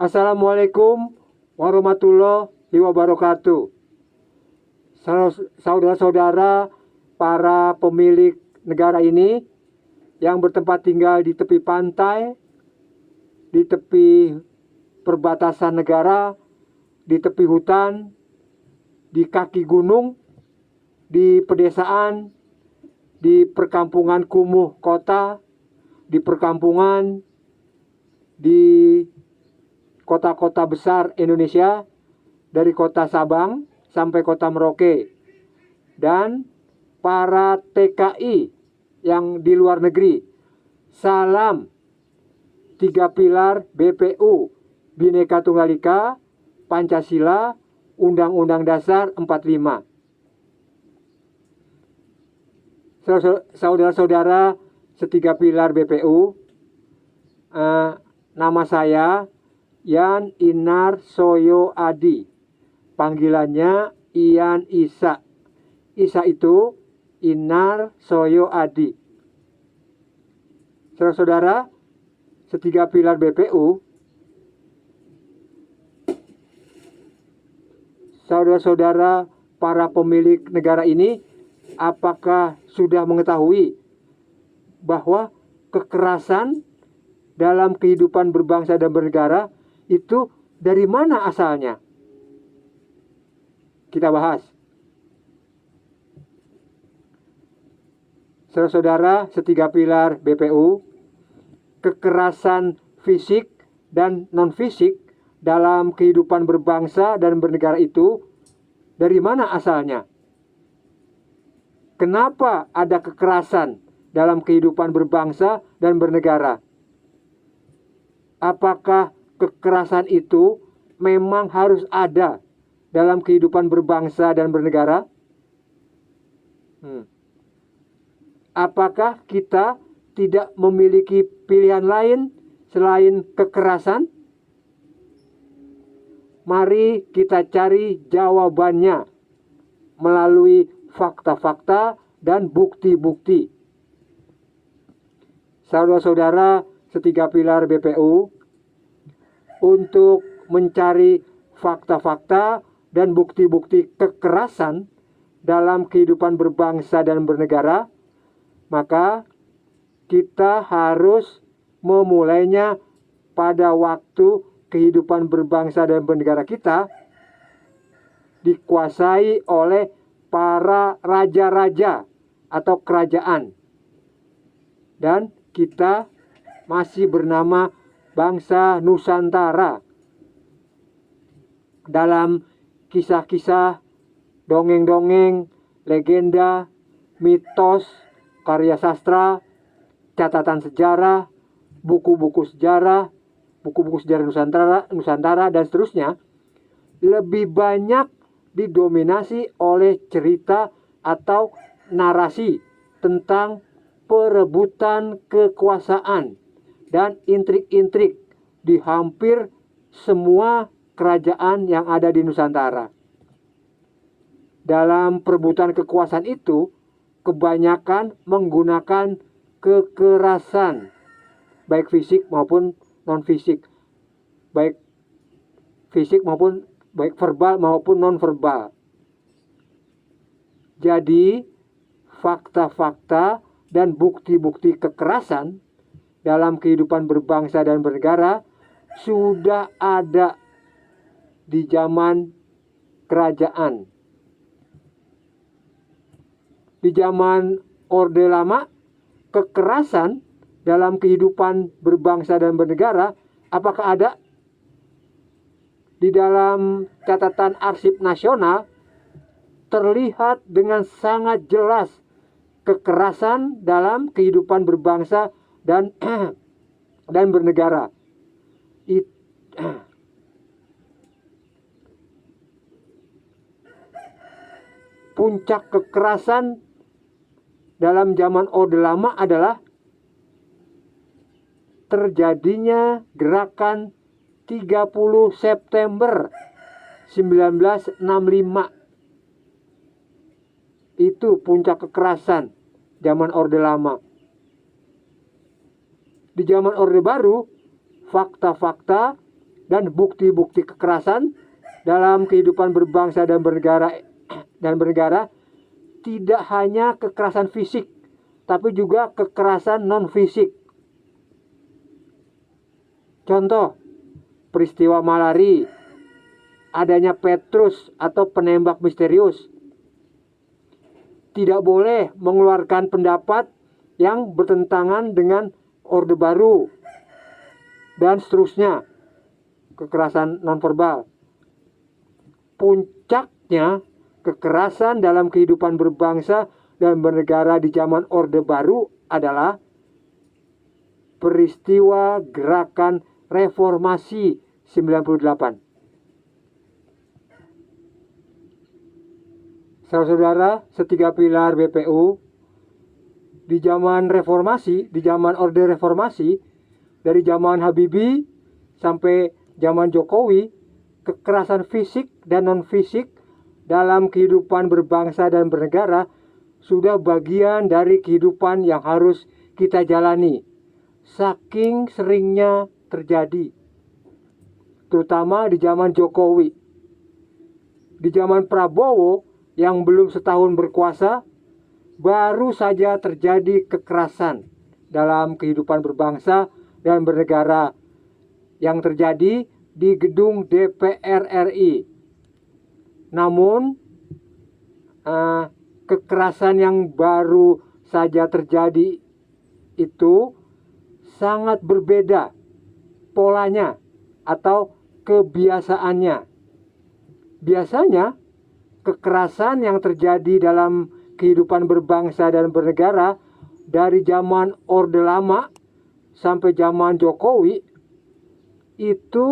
Assalamualaikum warahmatullahi wabarakatuh. Saudara-saudara, para pemilik negara ini yang bertempat tinggal di tepi pantai, di tepi perbatasan negara, di tepi hutan, di kaki gunung, di pedesaan, di perkampungan kumuh kota, di perkampungan, di kota-kota besar Indonesia, dari kota Sabang sampai kota Merauke, dan para TKI yang di luar negeri. Salam 3 pilar BPU, Bhinneka Tunggal Ika, Pancasila, Undang-Undang Dasar 45. Saudara-saudara setiga pilar BPU, nama saya Yan Inar Soyo Adi, panggilannya Ian Isa. Isa itu Inar Soyo Adi. Saudara-saudara setiga pilar BPU, saudara-saudara para pemilik negara ini, apakah sudah mengetahui bahwa kekerasan dalam kehidupan berbangsa dan bernegara itu dari mana asalnya? Kita bahas. Saudara-saudara setiga pilar BPU, kekerasan fisik dan non-fisik dalam kehidupan berbangsa dan bernegara itu dari mana asalnya? Kenapa ada kekerasan dalam kehidupan berbangsa dan bernegara? Apakah kekerasan itu memang harus ada dalam kehidupan berbangsa dan bernegara? Apakah kita tidak memiliki pilihan lain selain kekerasan? Mari kita cari jawabannya melalui fakta-fakta dan bukti-bukti. Saudara-saudara setiga pilar BPU, untuk mencari fakta-fakta dan bukti-bukti kekerasan dalam kehidupan berbangsa dan bernegara, maka kita harus memulainya pada waktu kehidupan berbangsa dan bernegara kita dikuasai oleh para raja-raja atau kerajaan, dan kita masih bernama bangsa Nusantara. Dalam kisah-kisah, dongeng-dongeng, legenda, mitos, karya sastra, catatan sejarah, buku-buku sejarah Nusantara dan seterusnya, lebih banyak didominasi oleh cerita atau narasi tentang perebutan kekuasaan dan intrik-intrik di hampir semua kerajaan yang ada di Nusantara. Dalam perebutan kekuasaan itu, kebanyakan menggunakan kekerasan, baik fisik maupun non-fisik, baik verbal maupun non-verbal. Jadi, fakta-fakta dan bukti-bukti kekerasan dalam kehidupan berbangsa dan bernegara sudah ada di zaman kerajaan. Di zaman Orde Lama, kekerasan dalam kehidupan berbangsa dan bernegara apakah ada? Di dalam catatan arsip nasional terlihat dengan sangat jelas kekerasan dalam kehidupan berbangsa dan bernegara. Puncak kekerasan dalam zaman Orde Lama adalah terjadinya gerakan 30 September 1965. Itu puncak kekerasan zaman Orde Lama. Di zaman Orde Baru, fakta-fakta dan bukti-bukti kekerasan dalam kehidupan berbangsa dan bernegara tidak hanya kekerasan fisik, tapi juga kekerasan non-fisik. Contoh, peristiwa Malari, adanya Petrus atau penembak misterius. Tidak boleh mengeluarkan pendapat yang bertentangan dengan Orde Baru, dan seterusnya, kekerasan nonverbal. Puncaknya, kekerasan dalam kehidupan berbangsa dan bernegara di zaman Orde Baru adalah peristiwa gerakan reformasi 98. Saudara-saudara, setiga pilar BPU di zaman reformasi, di zaman Orde Reformasi, dari zaman Habibie sampai zaman Jokowi, kekerasan fisik dan non-fisik dalam kehidupan berbangsa dan bernegara sudah bagian dari kehidupan yang harus kita jalani. Saking seringnya terjadi, terutama di zaman Jokowi. Di zaman Prabowo yang belum setahun berkuasa, baru saja terjadi kekerasan dalam kehidupan berbangsa dan bernegara yang terjadi di gedung DPR RI. Namun, kekerasan yang baru saja terjadi itu sangat berbeda polanya atau kebiasaannya. Biasanya, kekerasan yang terjadi dalam kehidupan berbangsa dan bernegara dari zaman Orde Lama sampai zaman Jokowi itu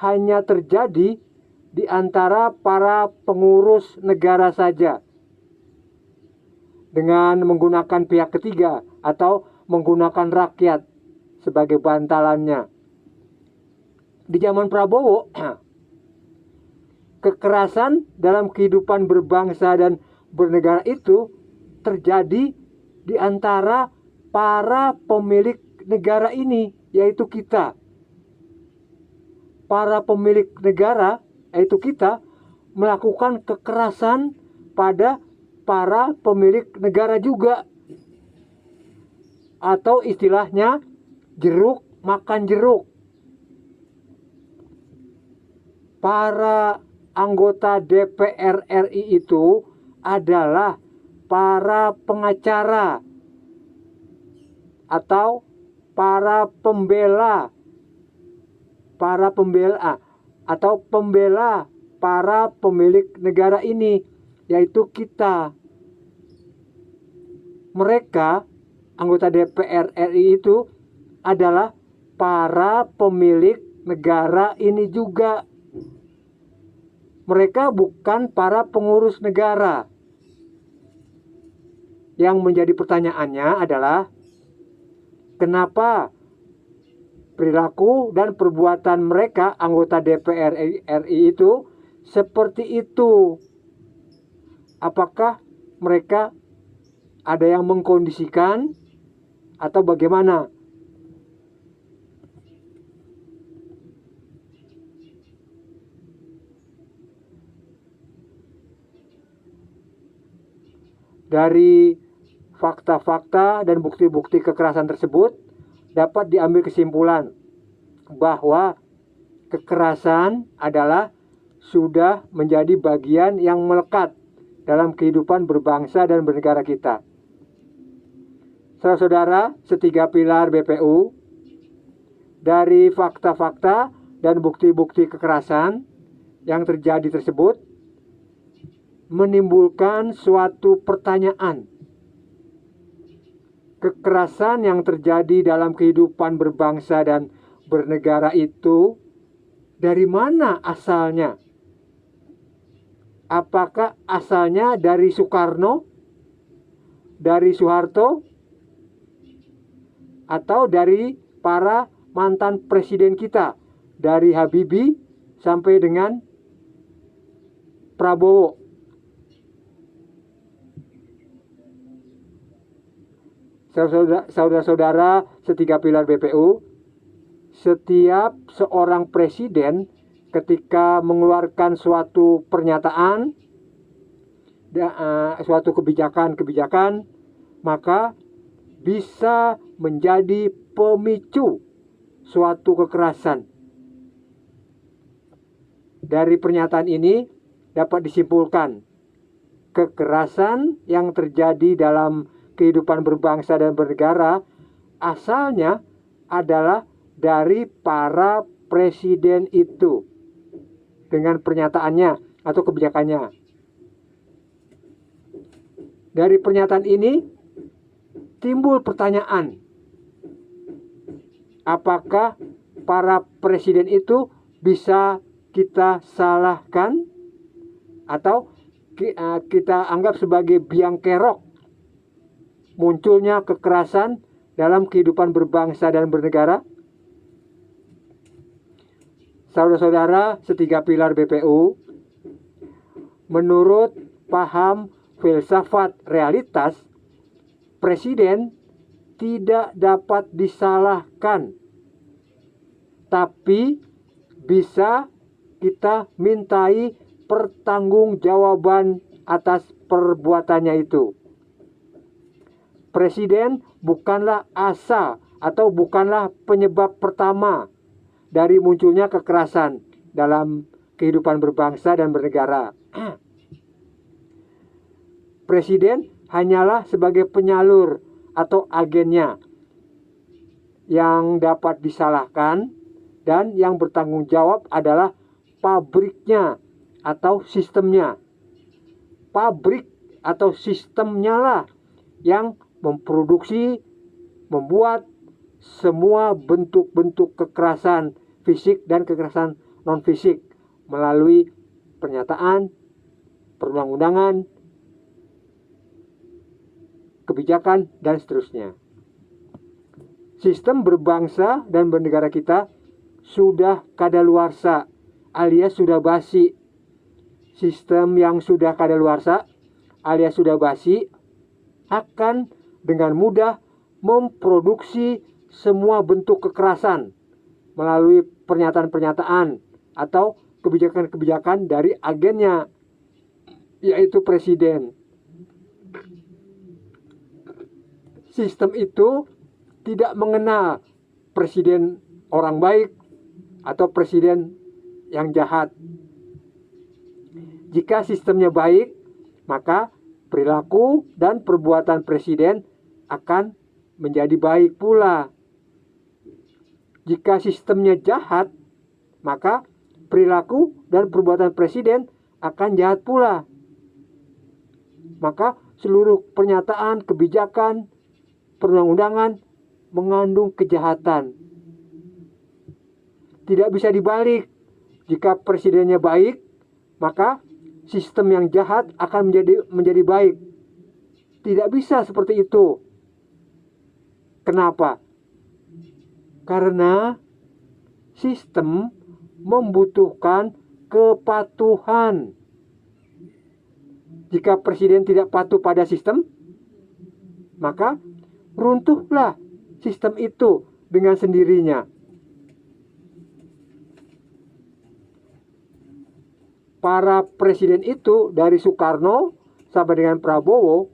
hanya terjadi di antara para pengurus negara saja dengan menggunakan pihak ketiga atau menggunakan rakyat sebagai bantalannya. Di zaman Prabowo, kekerasan dalam kehidupan berbangsa dan bernegara itu terjadi di antara para pemilik negara ini, yaitu kita. Para pemilik negara, yaitu kita, melakukan kekerasan pada para pemilik negara juga. Atau istilahnya, jeruk makan jeruk. Para anggota DPR RI itu adalah para pengacara atau para pembela atau pembela para pemilik negara ini, yaitu kita. Mereka, anggota DPR RI itu adalah para pemilik negara ini juga. Mereka bukan para pengurus negara. Yang menjadi pertanyaannya adalah, kenapa perilaku dan perbuatan mereka, anggota DPR RI itu, seperti itu? Apakah mereka ada yang mengkondisikan atau bagaimana? Dari fakta-fakta dan bukti-bukti kekerasan tersebut dapat diambil kesimpulan bahwa kekerasan adalah sudah menjadi bagian yang melekat dalam kehidupan berbangsa dan bernegara kita. Saudara-saudara, setiga pilar BPU, dari fakta-fakta dan bukti-bukti kekerasan yang terjadi tersebut menimbulkan suatu pertanyaan. Kekerasan yang terjadi dalam kehidupan berbangsa dan bernegara itu dari mana asalnya? Apakah asalnya dari Soekarno, dari Soeharto, atau dari para mantan presiden kita, dari Habibie sampai dengan Prabowo? Saudara-saudara setiga pilar BPU, setiap seorang presiden ketika mengeluarkan suatu pernyataan, suatu kebijakan, maka bisa menjadi pemicu suatu kekerasan. Dari pernyataan ini dapat disimpulkan kekerasan yang terjadi dalam kehidupan berbangsa dan bernegara asalnya adalah dari para presiden itu dengan pernyataannya atau kebijakannya. Dari pernyataan ini timbul pertanyaan, apakah para presiden itu bisa kita salahkan atau kita anggap sebagai biang kerok munculnya kekerasan dalam kehidupan berbangsa dan bernegara? Saudara-saudara setiga pilar BPU, menurut paham filsafat realitas, presiden tidak dapat disalahkan, tapi bisa kita mintai pertanggungjawaban atas perbuatannya itu. Presiden bukanlah asal atau bukanlah penyebab pertama dari munculnya kekerasan dalam kehidupan berbangsa dan bernegara. Presiden hanyalah sebagai penyalur atau agennya yang dapat disalahkan, dan yang bertanggung jawab adalah pabriknya atau sistemnya. Pabrik atau sistemnya lah yang memproduksi, membuat semua bentuk-bentuk kekerasan fisik dan kekerasan non-fisik melalui pernyataan, perundang-undangan, kebijakan, dan seterusnya. Sistem berbangsa dan bernegara kita sudah kadaluarsa alias sudah basi. Sistem yang sudah kadaluarsa alias sudah basi akan dengan mudah memproduksi semua bentuk kekerasan melalui pernyataan-pernyataan atau kebijakan-kebijakan dari agennya, yaitu presiden. Sistem itu tidak mengenal presiden orang baik atau presiden yang jahat. Jika sistemnya baik, maka perilaku dan perbuatan presiden akan menjadi baik pula. Jika sistemnya jahat, maka perilaku dan perbuatan presiden akan jahat pula. Maka seluruh pernyataan, kebijakan, perundang-undangan mengandung kejahatan. Tidak bisa dibalik. Jika presidennya baik, maka sistem yang jahat akan menjadi baik. Tidak bisa seperti itu. Kenapa? Karena sistem membutuhkan kepatuhan. Jika presiden tidak patuh pada sistem, maka runtuhlah sistem itu dengan sendirinya. Para presiden itu dari Soekarno sampai dengan Prabowo,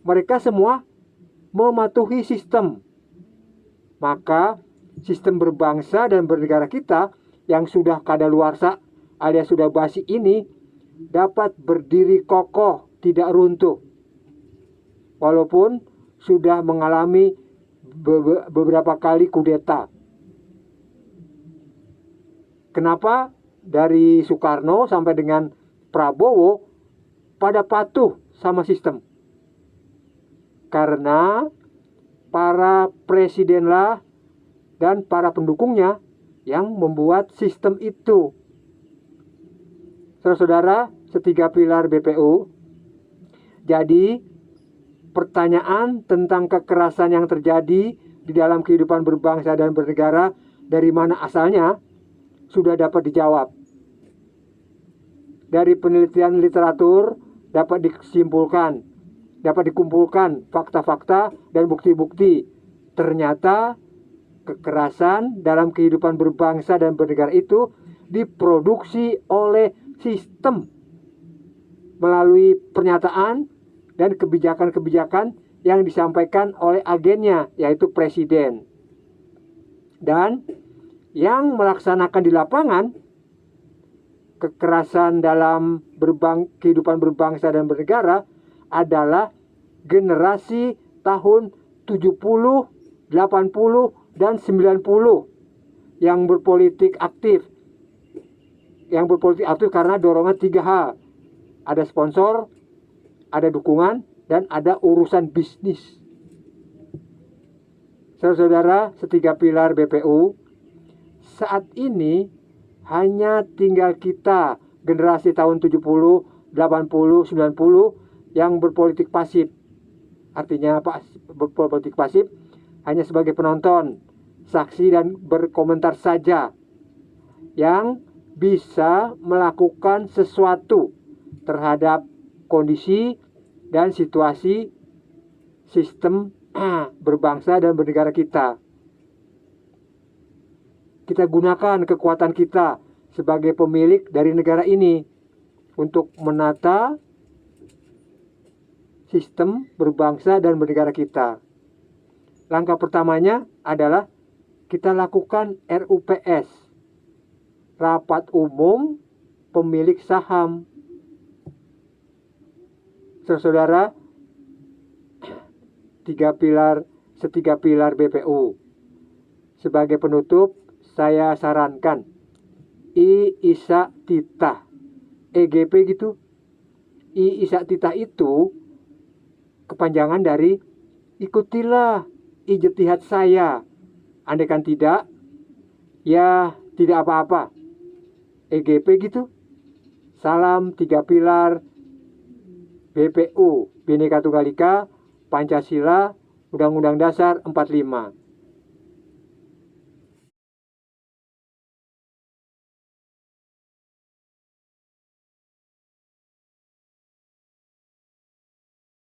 mereka semua mematuhi sistem. Maka sistem berbangsa dan bernegara kita yang sudah kadaluarsa alias sudah basi ini dapat berdiri kokoh, tidak runtuh. Walaupun sudah mengalami beberapa kali kudeta. Kenapa dari Soekarno sampai dengan Prabowo pada patuh sama sistem? Karena para presidenlah dan para pendukungnya yang membuat sistem itu. Saudara-saudara, setiga pilar BPU. Jadi, pertanyaan tentang kekerasan yang terjadi di dalam kehidupan berbangsa dan bernegara, dari mana asalnya, sudah dapat dijawab. Dari penelitian literatur dapat disimpulkan, dapat dikumpulkan fakta-fakta dan bukti-bukti. Ternyata Kekerasan dalam kehidupan berbangsa dan bernegara itu diproduksi oleh sistem melalui pernyataan dan kebijakan-kebijakan yang disampaikan oleh agennya, yaitu presiden. Dan yang melaksanakan di lapangan kekerasan dalam kehidupan berbangsa dan bernegara adalah generasi tahun 70, 80, dan 90 yang berpolitik aktif. Yang berpolitik aktif karena dorongan 3 hal. Ada sponsor, ada dukungan, dan ada urusan bisnis. Saudara-saudara, setiga pilar BPU, saat ini hanya tinggal kita, generasi tahun 70, 80, 90 yang berpolitik pasif. Artinya apa? Berpolitik pasif hanya sebagai penonton, saksi, dan berkomentar saja, yang bisa melakukan sesuatu terhadap kondisi dan situasi sistem berbangsa dan bernegara kita. Kita gunakan kekuatan kita sebagai pemilik dari negara ini untuk menata sistem berbangsa dan bernegara kita. Langkah pertamanya adalah kita lakukan RUPS, Rapat Umum Pemilik Saham. Saudara, setiga pilar BPU. Sebagai penutup, saya sarankan I Isa Titah, EGP gitu. I Isa Titah itu kepanjangan dari ikutilah ijtihad saya. Andaikan tidak, ya tidak apa-apa. EGP gitu. Salam 3 pilar BPU, Bhinneka Tunggal Ika, Pancasila, Undang-Undang Dasar 45.